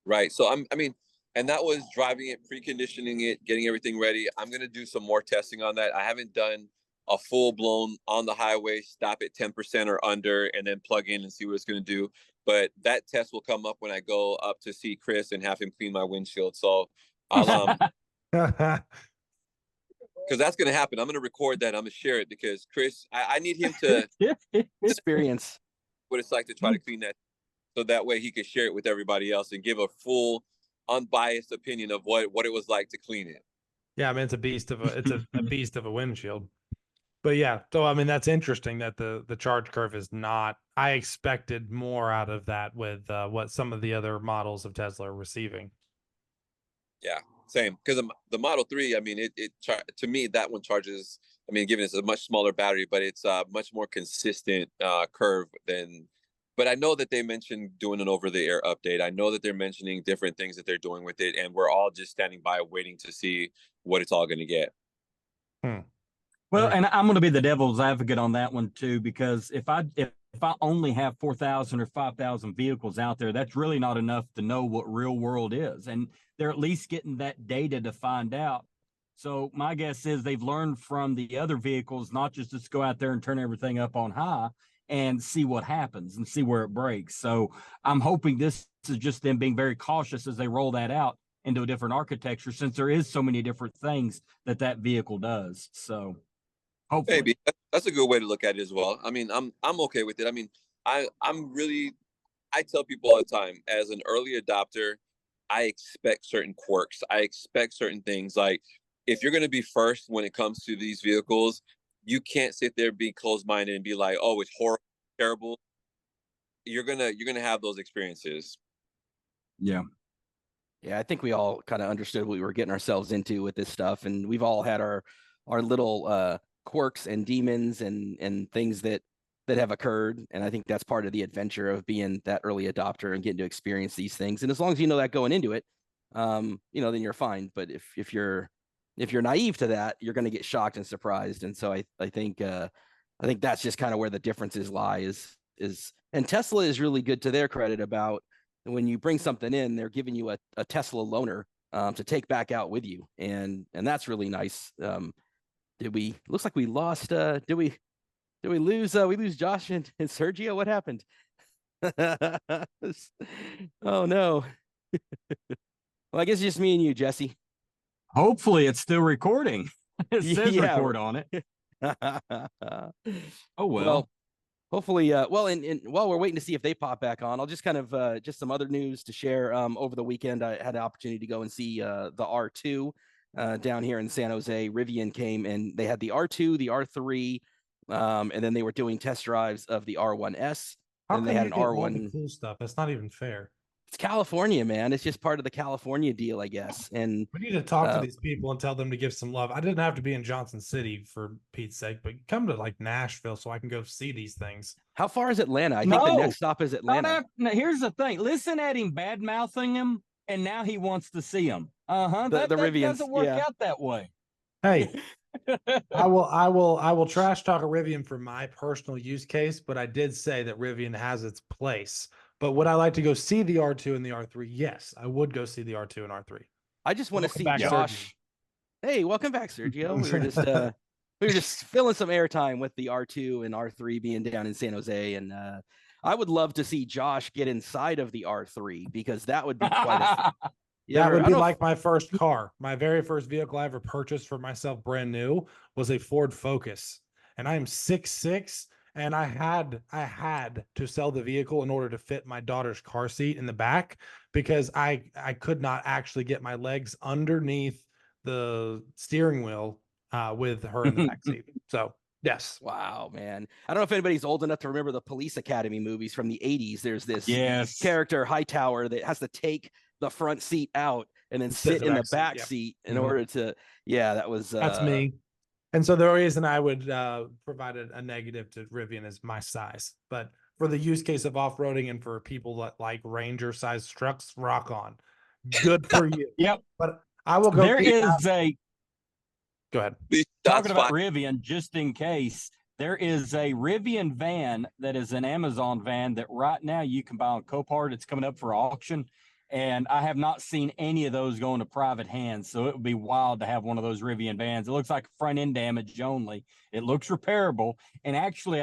Right. So I mean, and that was driving it, preconditioning it, getting everything ready. I'm gonna do some more testing on that. I haven't done a full blown on the highway, stop at 10% or under, and then plug in and see what it's gonna do. But that test will come up when I go up to see Chris and have him clean my windshield. So I'll because that's going to happen. I'm going to record that. I'm going to share it because Chris, I need him to experience what it's like to try to clean that, so that way he can share it with everybody else and give a full, unbiased opinion of what it was like to clean it. Yeah, I mean, it's a beast of a beast of a windshield. But yeah, so I mean, that's interesting that the charge curve is not. I expected more out of that with what some of the other models of Tesla are receiving. Yeah. Same, because the Model 3, I mean, to me, that one charges, I mean, given it's a much smaller battery, but it's a much more consistent curve than, but I know that they mentioned doing an over-the-air update. I know that they're mentioning different things that they're doing with it, and we're all just standing by waiting to see what it's all going to get. Well, and I'm going to be the devil's advocate on that one too, because if I only have 4,000 or 5,000 vehicles out there, that's really not enough to know what real world is. And they're at least getting that data to find out. So my guess is they've learned from the other vehicles, not just to go out there and turn everything up on high and see what happens and see where it breaks. So I'm hoping this is just them being very cautious as they roll that out into a different architecture, since there is so many different things that vehicle does. So hopefully. Maybe that's a good way to look at it as well. I mean, I'm okay with it. I mean, I tell people all the time, as an early adopter, I expect certain quirks. I expect certain things. Like, if you're going to be first when it comes to these vehicles, you can't sit there, be closed-minded and be like, oh, it's horrible. terrible, you're gonna have those experiences. Yeah. Yeah, I think we all kind of understood what we were getting ourselves into with this stuff, and we've all had our little quirks and demons and things that have occurred, and I think that's part of the adventure of being that early adopter and getting to experience these things. And as long as you know that going into it, then you're fine. But if you're naive to that, you're going to get shocked and surprised. And so I think that's just kind of where the differences lie. Is and Tesla is really good, to their credit, about when you bring something in, they're giving you a Tesla loaner to take back out with you, and that's really nice. Looks like we lost. Did we lose? We lose Josh and Sergio. What happened? Oh no. Well, I guess it's just me and you, Jesse. Hopefully it's still recording. It says Yeah. record on it. Oh, well. Hopefully, and while we're waiting to see if they pop back on, I'll just kind of just some other news to share. Over the weekend, I had the opportunity to go and see the R2 down here in San Jose. Rivian came and they had the R2, the R3, and then they were doing test drives of the R1S. How and come they had you an get R1. all the cool stuff? That's not even fair. It's California, man. It's just part of the California deal, I guess. And we need to talk to these people and tell them to give some love. I didn't have to be in Johnson City for Pete's sake, but come to like Nashville so I can go see these things. How far is Atlanta? I think the next stop is Atlanta. Now, here's the thing. Listen at him bad mouthing him, and now he wants to see him. That doesn't work out that way. Hey, I will trash talk a Rivian for my personal use case, but I did say that Rivian has its place. But would I like to go see the R2 and the R3? Yes, I would go see the R2 and R3. I just want to see back, Josh. Sergio. Hey, welcome back, Sergio. We were just filling some airtime with the R2 and R3 being down in San Jose, and I would love to see Josh get inside of the R3 because that would be quite a. That would be like my first car. My very first vehicle I ever purchased for myself, brand new, was a Ford Focus, and I am 6'6". And I had to sell the vehicle in order to fit my daughter's car seat in the back because I could not actually get my legs underneath the steering wheel with her in the back seat. So yes. Wow, man. I don't know if anybody's old enough to remember the Police Academy movies from the 80s. There's this character, Hightower, that has to take the front seat out and then sit in the back seat in order to. Yeah, that was. That's me. And so the reason I would provide a negative to Rivian is my size. But for the use case of off-roading and for people that like Ranger-sized trucks, rock on. Good for you. Yep. But I will go. Go ahead. Talking about Rivian, just in case, there is a Rivian van that is an Amazon van that right now you can buy on Copart. It's coming up for auction. And I have not seen any of those going to private hands. So it would be wild to have one of those Rivian vans. It looks like front end damage only. It looks repairable. And actually,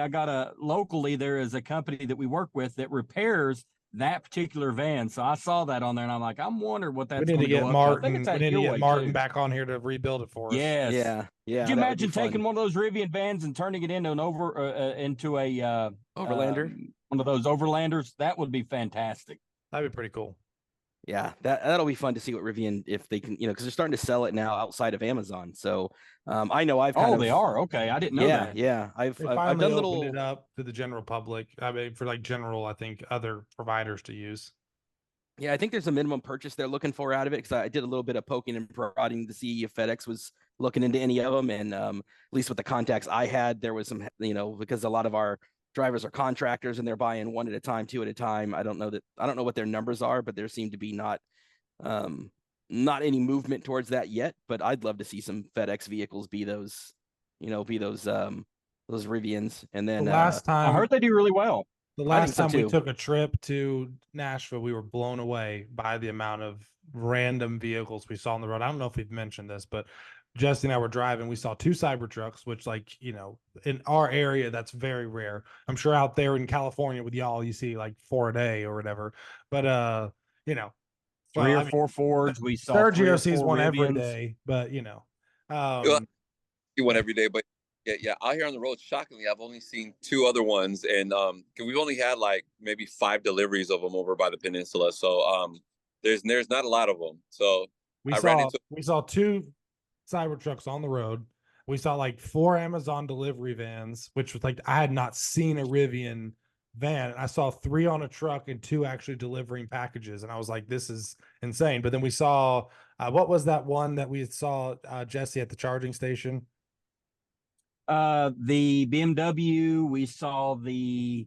locally, there is a company that we work with that repairs that particular van. So I saw that on there and I'm like, I'm wondering what that's going to go up to. We need to get Martin back on here to rebuild it for us. Yes. Yeah. Could you imagine taking one of those Rivian vans and turning it into an Overlander? One of those Overlanders? That would be fantastic. That'd be pretty cool. Yeah, that'll be fun to see what Rivian, if they can, because they're starting to sell it now outside of Amazon. So I know I've they are. Okay. I didn't know that. Yeah. I've done opened it up to the general public. I mean, for I think other providers to use. Yeah, I think there's a minimum purchase they're looking for out of it because I did a little bit of poking and prodding to see if FedEx was looking into any of them. And at least with the contacts I had, there was some, because a lot of our drivers are contractors and they're buying one at a time, two at a time. I don't know what their numbers are, but there seemed to be not any movement towards that yet. But I'd love to see some FedEx vehicles be those Rivians. And then the last time I heard they do really well. The last time we took a trip to Nashville, we were blown away by the amount of random vehicles we saw on the road. I don't know if we've mentioned this, but Jesse and I were driving. We saw 2 Cybertrucks, which, in our area, that's very rare. I'm sure out there in California with y'all, you see like 4 a day or whatever. But 3 or 4 Fords. We saw Sergio sees one every day, but see one every day. But yeah, out here on the road, shockingly, I've only seen 2 other ones, and we've only had like maybe 5 deliveries of them over by the peninsula. So there's not a lot of them. So we saw 2 Cybertrucks on the road. We saw like 4 Amazon delivery vans, which was like I had not seen a Rivian van, and I saw 3 on a truck and 2 actually delivering packages, and I was like, this is insane. But then we saw what was that one that we saw Jesse at the charging station? The BMW, we saw the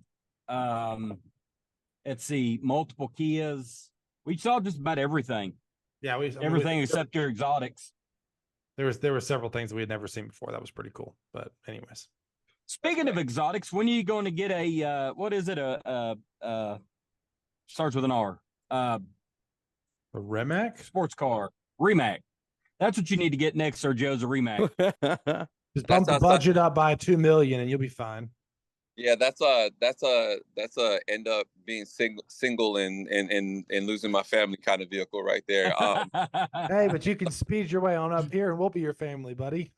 let's see, multiple Kias. We saw just about everything. Yeah, Everything except your exotics. There were several things we had never seen before. That was pretty cool. But anyways, Speaking of exotics, when are you going to get a what is it? Starts with an R. a Rimac, Sports car. Rimac. That's what you need to get next, Sergio's a Rimac. just bump the budget up by 2 million, and you'll be fine. Yeah, that's a end up being single and losing my family kind of vehicle right there. Hey, but you can speed your way on up here, and we'll be your family, buddy.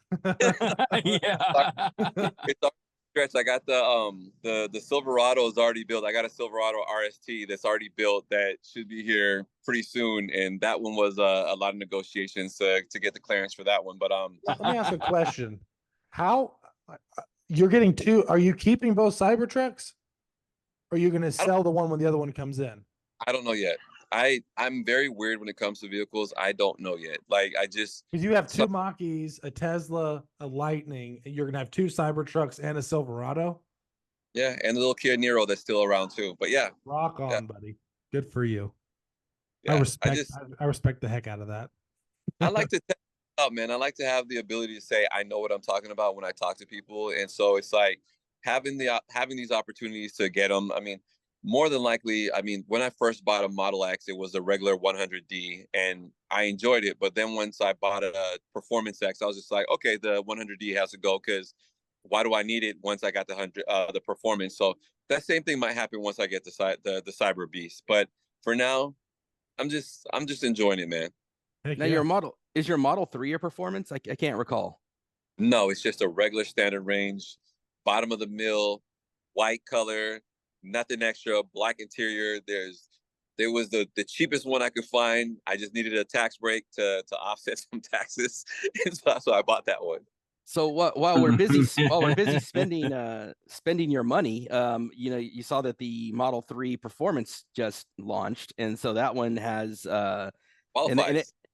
Yeah. It's a stretch. I got the Silverado is already built. I got a Silverado RST that's already built that should be here pretty soon, and that one was a lot of negotiations to get the clearance for that one. But Let me ask a question: how you're getting 2? Are you keeping both Cybertrucks? Or are you going to sell the one when the other one comes in? I don't know yet. I'm very weird when it comes to vehicles. I don't know yet. Like because you have 2 Mach-E's, a Tesla, a Lightning, and you're gonna have 2 Cybertrucks and a Silverado. Yeah, and the little Kia Niro that's still around too. But yeah, rock on, buddy. Good for you. Yeah, I respect the heck out of that. I like to test out, man. I like to have the ability to say I know what I'm talking about when I talk to people, and so it's like having these opportunities to get them. I mean, more than likely, I mean, when I first bought a Model X, it was a regular 100D, and I enjoyed it. But then once I bought a Performance X, I was just like, okay, the 100D has to go because why do I need it once I got the Performance? So that same thing might happen once I get the Cyber Beast. But for now, I'm just enjoying it, man. Heck Now yeah. is your Model 3 a performance? I can't recall. No, it's just a regular standard range, bottom of the mill, white color, nothing extra, black interior. There was the cheapest one I could find. I just needed a tax break to offset some taxes, and so that's why I bought that one. So while we're busy spending your money, you know, you saw that the Model 3 Performance just launched, and so that one has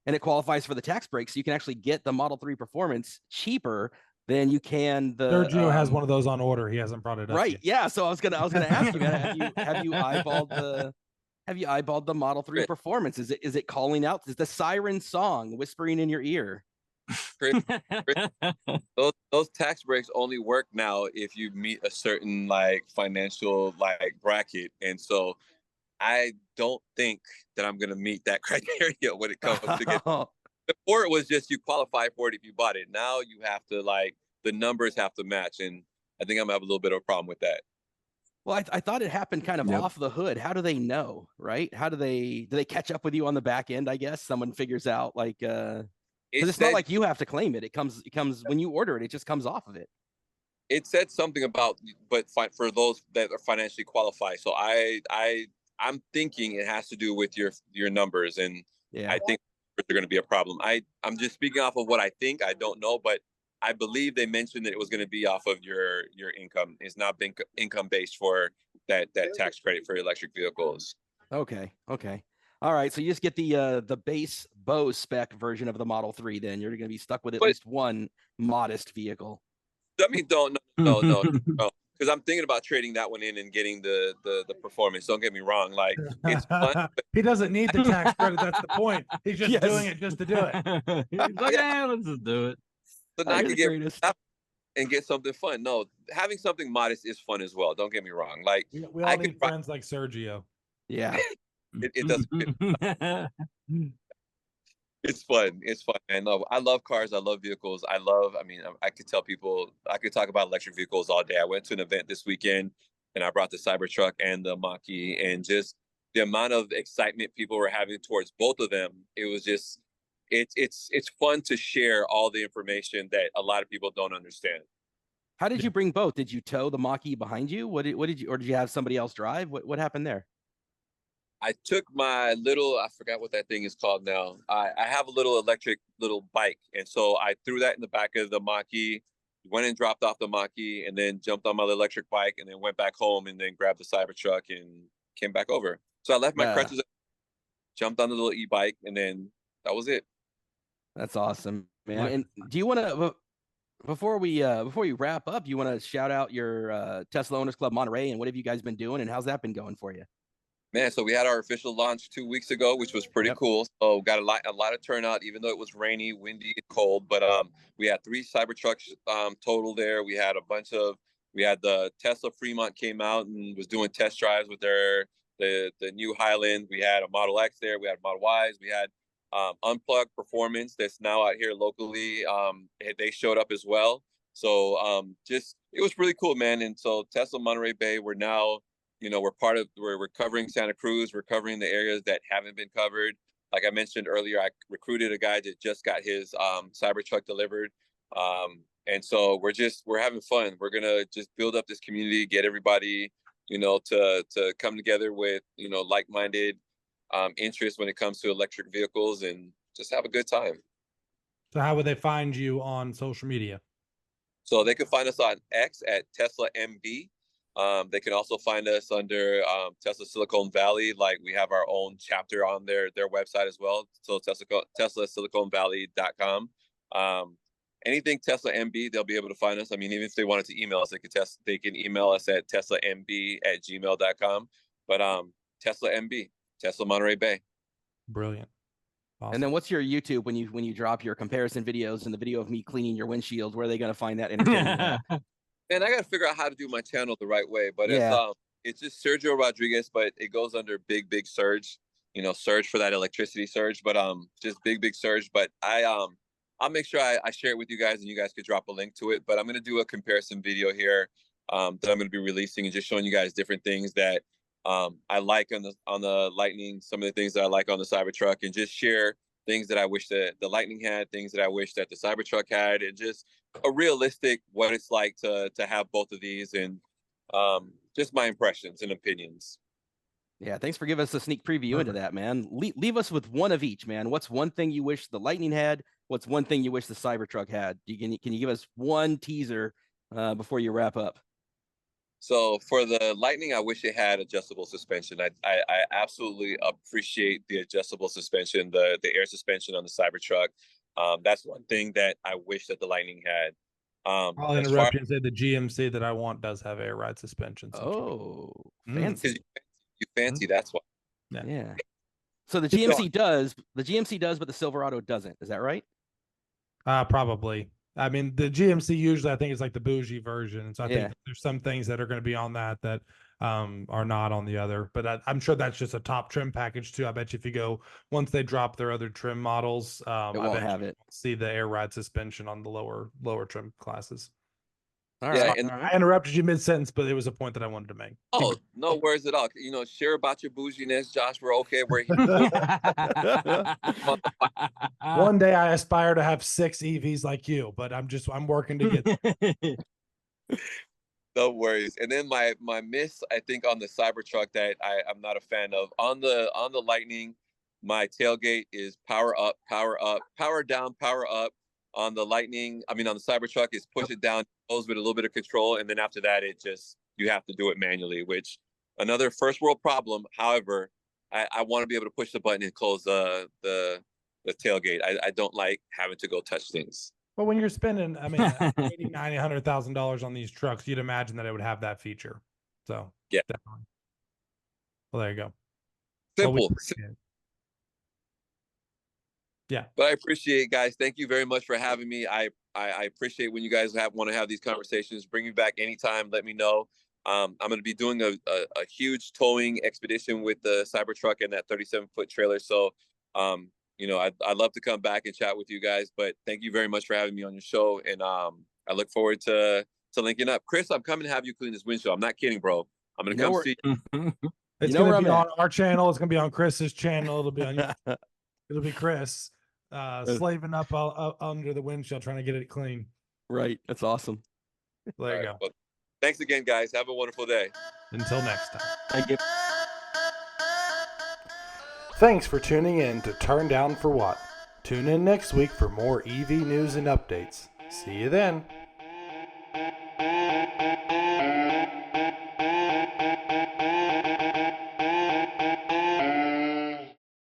and it qualifies for the tax break, so you can actually get the Model 3 Performance cheaper than you can the Sergio has one of those on order. He hasn't brought it up right yet. Yeah, so I was gonna ask you, have you eyeballed the Model 3 Performance? Is it calling out? Is the siren song whispering in your ear? Those tax breaks only work now if you meet a certain like financial like bracket, and so I don't think that I'm gonna meet that criteria when it comes to get. Before it was just you qualify for it if you bought it. Now you have to like the numbers have to match, and I think I'm gonna have a little bit of a problem with that. Well, I thought it happened kind of off the hood. How do they know, right? How do they catch up with you on the back end? I guess someone figures out like it's not like you have to claim it. It comes when you order it. It just comes off of it. It said something about, but for those that are financially qualified. So I'm thinking it has to do with your numbers, and I think they're going to be a problem. I'm just speaking off of what I think. I don't know, but I believe they mentioned that it was going to be off of your income. It's not been income based for that tax credit for electric vehicles. Okay. All right. So you just get the base Bose spec version of the Model 3. Then you're going to be stuck with at least one modest vehicle. I mean, no. Because I'm thinking about trading that one in and getting the Performance. Don't get me wrong. Like it's fun. He doesn't need the tax credit. That's the point. He's just doing it just to do it. He's like, let's just do it. So now I can get and get something fun. No, having something modest is fun as well. Don't get me wrong. Like we all need friends like Sergio. Yeah. It does. It's fun. It's fun. I love cars. I love vehicles. I mean, I could tell people, I could talk about electric vehicles all day. I went to an event this weekend and I brought the Cybertruck and the Mach-E, and just the amount of excitement people were having towards both of them. It was just, it's fun to share all the information that a lot of people don't understand. How did you bring both? Did you tow the Mach-E behind you? What did you, or did you have somebody else drive? What happened there? I took my little, I forgot what that thing is called now. I have a little electric little bike. And so I threw that in the back of the Mach-E, went and dropped off the Mach-E, and then jumped on my electric bike, and then went back home, and then grabbed the Cybertruck and came back over. So I left my crutches, jumped on the little e-bike, and then that was it. That's awesome, man. And do you want to, before we wrap up, you want to shout out your Tesla Owners Club Monterey, and what have you guys been doing, and how's that been going for you? Man, so we had our official launch 2 weeks ago, which was pretty cool. So got a lot of turnout, even though it was rainy, windy, and cold. But we had 3 Cybertrucks total there. We had the Tesla Fremont came out and was doing test drives with the new Highland. We had a Model X there. We had Model Ys. We had Unplugged Performance that's now out here locally. They showed up as well. So it was really cool, man. And so Tesla Monterey Bay, we're now, we're covering Santa Cruz. We're covering the areas that haven't been covered. Like I mentioned earlier, I recruited a guy that just got his Cybertruck delivered. And so we're having fun. We're going to just build up this community, get everybody, to come together with, like-minded interest when it comes to electric vehicles, and just have a good time. So how would they find you on social media? So they can find us on X at Tesla MB. They can also find us under Tesla Silicon Valley. Like, we have our own chapter on their website as well. So TeslaSiliconValley.com. Anything Tesla MB, they'll be able to find us. I mean, even if they wanted to email us, they can email us at TeslaMB@gmail.com. But Tesla MB, Tesla Monterey Bay. Brilliant. Awesome. And then what's your YouTube when you drop your comparison videos and the video of me cleaning your windshield? Where are they going to find that entertaining? And I got to figure out how to do my channel the right way, but it's just Sergio Rodriguez, but it goes under Big Surge, surge for that electricity surge, but just Big Surge. But I'll make sure I share it with you guys, and you guys could drop a link to it. But I'm going to do a comparison video here that I'm going to be releasing, and just showing you guys different things that I like on the Lightning, some of the things that I like on the Cybertruck, and just share things that I wish that the Lightning had, things that I wish that the Cybertruck had, and just a realistic what it's like to have both of these, and just my impressions and opinions. Yeah, thanks for giving us a sneak preview into that, man. Leave us with one of each, man. What's one thing you wish the Lightning had? What's one thing you wish the Cybertruck had? Can you give us one teaser before you wrap up? So for the Lightning, I wish it had adjustable suspension. I absolutely appreciate the adjustable suspension, the air suspension on the Cybertruck. That's one thing that I wish that the Lightning had. I'll interrupt you and say the GMC that I want does have air ride suspension. Oh, fancy. You fancy, that's why. Yeah. So the GMC does, but the Silverado doesn't. Is that right? Probably. I mean, the GMC usually, I think, is like the bougie version. And so I think there's some things that are going to be on that are not on the other. But I'm sure that's just a top trim package too. I bet you if you go, once they drop their other trim models, it won't have it. See the air ride suspension on the lower trim classes. All right. And I interrupted you mid-sentence, but it was a point that I wanted to make. Oh, no worries at all. Share about your bouginess, Josh. We're okay. We're here. One day I aspire to have 6 EVs like you, but I'm working to get there. No worries. And then my miss, I think, on the Cybertruck that I'm not a fan of. On the Lightning, my tailgate is power up, power down, power up. On the Lightning, on the Cybertruck, is push it down, close with a little bit of control, and then after that, you have to do it manually, which another first world problem. However, I want to be able to push the button and close the tailgate. I don't like having to go touch things. Well, when you're spending, $80,000, $90,000, $100,000 on these trucks, you'd imagine that it would have that feature. So yeah, definitely. Well, there you go. Simple. Yeah. But I appreciate it, guys. Thank you very much for having me. I appreciate when you guys want to have these conversations. Bring me back anytime. Let me know. I'm going to be doing a huge towing expedition with the Cybertruck and that 37-foot trailer. So, I'd love to come back and chat with you guys. But thank you very much for having me on your show. And I look forward to linking up. Chris, I'm coming to have you clean this windshield. I'm not kidding, bro. I'm going to come see you. It's going to be on our channel. It's going to be on Chris's channel. It'll be on it'll be Chris slaving up under the windshield trying to get it clean. Right. That's awesome. There you go. Well, thanks again, guys. Have a wonderful day. Until next time. Thank you. Thanks for tuning in to Turn Down for What. Tune in next week for more EV news and updates. See you then.